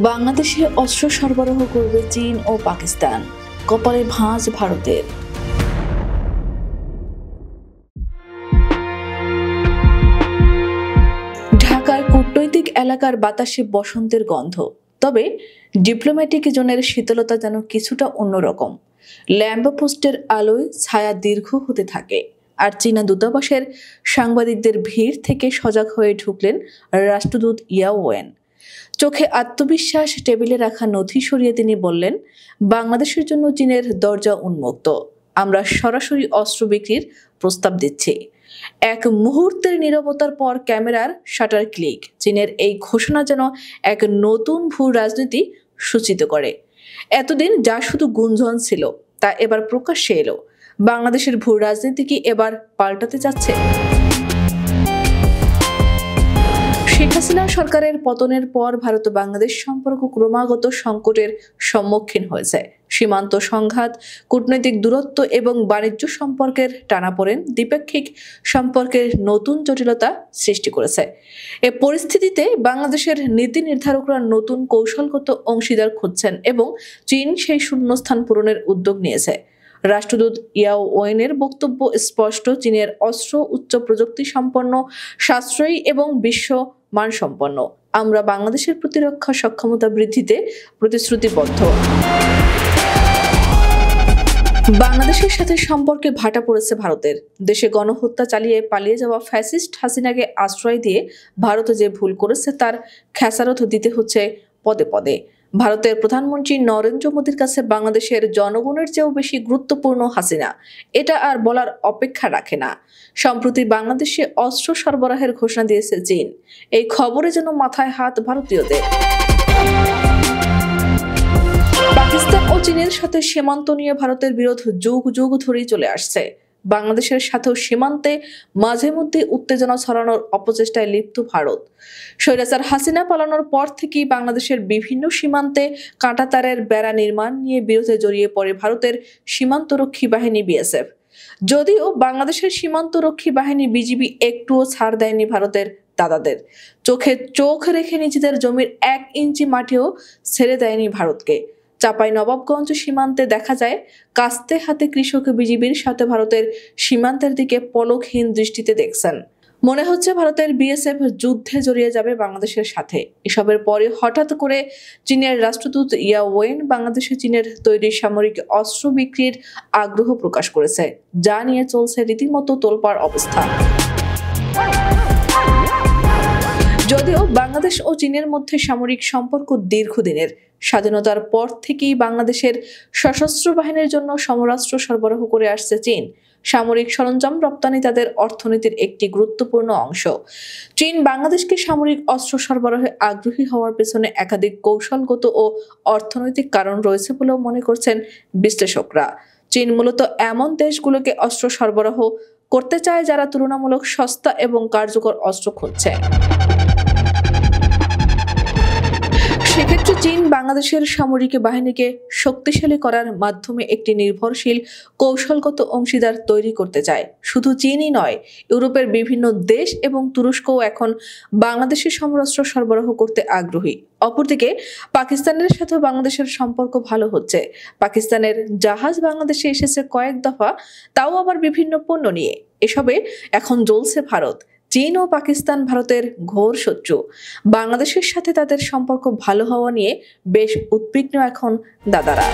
বাংলাদেশে অস্ত্র সরবরাহ করবে চীন ও পাকিস্তান, কপালে ভাঁজ ভারতের। ঢাকার কূটনৈতিক এলাকার বাতাসে বসন্তের গন্ধ, তবে ডিপ্লোম্যাটিক জোনের শীতলতা যেন কিছুটা অন্যরকম। ল্যাম্পপোস্টের আলোয় ছায়া দীর্ঘ হতে থাকে, আর চীনা দূতাবাসের সাংবাদিকদের ভিড় থেকে সজাগ হয়ে ঢুকলেন রাষ্ট্রদূত ইয়াও ওয়েন। চোখে আত্মবিশ্বাস, টেবিলে রাখা নথি সরিয়ে তিনি বললেন, বাংলাদেশের জন্য চীনের দরজা উন্মুক্ত। আমরা সরাসরি অস্ত্র বিক্রির প্রস্তাব দিচ্ছি। এক মুহূর্তের নীরবতার পর ক্যামেরার শাটার ক্লিক। চীনের এই ঘোষণা যেন এক নতুন ভূ রাজনীতি সূচিত করে। এতদিন যা শুধু গুঞ্জন ছিল, তা এবার প্রকাশ্যে এলো। বাংলাদেশের ভূ রাজনীতি কি এবার পাল্টাতে যাচ্ছে? শেখ হাসিনা সরকারের পতনের পর ভারত ও বাংলাদেশ সম্পর্ক ক্রমাগত সংকটের সম্মুখীন হয়েছে। সীমান্ত সংঘাত, কূটনৈতিক দূরত্ব এবং বাণিজ্য সম্পর্কের টানাপোড়েন দ্বিপাক্ষিক সম্পর্কের নতুন জটিলতা সৃষ্টি করেছে। এ পরিস্থিতিতে বাংলাদেশের নীতি নির্ধারকরা নতুন কৌশলগত অংশীদার খুঁজছেন এবং চীন সেই শূন্যস্থান পূরণের উদ্যোগ নিয়েছে। রাষ্ট্রদূত ইয়াও ওয়েনের বক্তব্য স্পষ্ট, চীনের অস্ত্র উচ্চ প্রযুক্তি সম্পন্ন, সাশ্রয়ী এবং বিশ্ব মানসম্পন্ন। আমরা বাংলাদেশের প্রতিরক্ষা সক্ষমতা বৃদ্ধিতে প্রতিশ্রুতিবদ্ধ। বাংলাদেশের সাথে সম্পর্কে ভাটা পড়েছে ভারতের। দেশে গণহত্যা চালিয়ে পালিয়ে যাওয়া ফ্যাসিস্ট হাসিনাকে আশ্রয় দিয়ে ভারত যে ভুল করেছে তার খেসারত দিতে হচ্ছে পদে পদে। ভারতের প্রধানমন্ত্রী নরেন্দ্র মোদীর কাছে বাংলাদেশের জনগণের চেয়েও বেশি গুরুত্বপূর্ণ হাসিনা, এটা আর বলার অপেক্ষা রাখে না। সম্প্রতি বাংলাদেশে অস্ত্র সরবরাহের ঘোষণা দিয়েছে চীন। এই খবরে যেন মাথায় হাত ভারতীয়দের। পাকিস্তান ও চীনের সাথে সীমান্ত নিয়ে ভারতের বিরোধ যুগ যুগ ধরেই চলে আসছে। বাংলাদেশের সাথেও সীমান্তে মাঝে মধ্যে উত্তেজনা ছড়ানোর অপচেষ্টায় লিপ্ত ভারত। স্বৈরাচার হাসিনা পালানোর পর থেকেই বাংলাদেশের বিভিন্ন সীমান্তে কাঁটাতারের বেড়া নির্মাণ নিয়ে বিরোধে জড়িয়ে পড়ে ভারতের সীমান্তরক্ষী বাহিনী বিএসএফ। যদিও বাংলাদেশের সীমান্তরক্ষী বাহিনী বিজিবি একটুও ছাড় দেয়নি ভারতের দাদাদের। চোখে চোখ রেখে নিজেদের জমির 1 ইঞ্চি মাটিও ছেড়ে দেয়নি ভারতকে। চাঁপাইনবাবগঞ্জ সীমান্তে দেখা যায়, কাস্তে হাতে কৃষক বিজিবির সাথে ভারতের সীমান্তের দিকে পলকহীন দৃষ্টিতে দেখছেন। মনে হচ্ছে ভারতের বিএসএফ যুদ্ধে জড়িয়ে যাবে বাংলাদেশের সাথে। এসবের পরে হঠাৎ করে চীনের রাষ্ট্রদূত ইয়াও ওয়েন বাংলাদেশে চীনের তৈরি সামরিক অস্ত্র বিক্রির আগ্রহ প্রকাশ করেছে, যা নিয়ে চলছে রীতিমতো তোলপাড় অবস্থা। যদিও বাংলাদেশ ও চীনের মধ্যে সামরিক সম্পর্ক দীর্ঘদিনের। স্বাধীনতার পর থেকেই বাংলাদেশের সশস্ত্র বাহিনীর জন্য সমরাস্ত্র সরবরাহ করে আসছে চীন। সামরিক সরঞ্জাম রপ্তানি তাদের অর্থনীতির একটি গুরুত্বপূর্ণ অংশ। চীন বাংলাদেশকে সামরিক অস্ত্র সরবরাহে আগ্রহী হওয়ার পেছনে একাধিক কৌশলগত ও অর্থনৈতিক কারণ রয়েছে বলেও মনে করছেন বিশ্লেষকরা। চীন মূলত এমন দেশগুলোকে অস্ত্র সরবরাহ করতে চায় যারা তুলনামূলক সস্তা এবং কার্যকর অস্ত্র খুঁজছে। সেক্ষেত্রে চীন বাংলাদেশের সামরিক বাহিনীকে শক্তিশালী করার মাধ্যমে একটি নির্ভরশীল কৌশলগত অংশীদার তৈরি করতে চায়। শুধু চীনই নয়, ইউরোপের বিভিন্ন দেশ এবং তুরস্কও এখন বাংলাদেশের সমরাস্ত্র সরবরাহ করতে আগ্রহী। অপরদিকে পাকিস্তানের সাথে বাংলাদেশের সম্পর্ক ভালো হচ্ছে। পাকিস্তানের জাহাজ বাংলাদেশে এসেছে কয়েক দফা, তাও আবার বিভিন্ন পণ্য নিয়ে। এসবে এখন জ্বলছে ভারত। চীন ও পাকিস্তান ভারতের ঘোর শত্রু। বাংলাদেশের সাথে তাদের সম্পর্ক ভালো হওয়া নিয়ে বেশ উদ্বিগ্ন এখন দাদারা।